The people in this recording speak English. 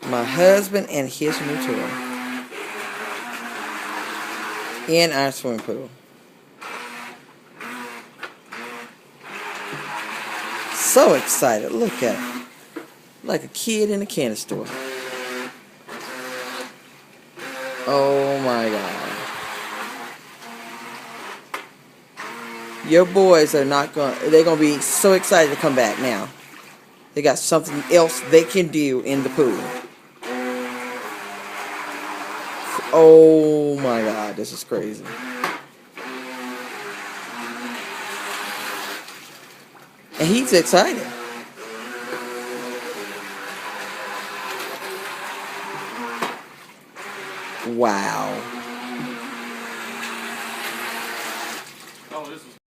My husband and his new toy in our swimming pool. So excited. Look at him. Like a kid in a candy store. Oh my God. Your boys are not they're going to be so excited to come back now. They got something else they can do in the pool. Oh my God, this is crazy. And he's excited. Wow.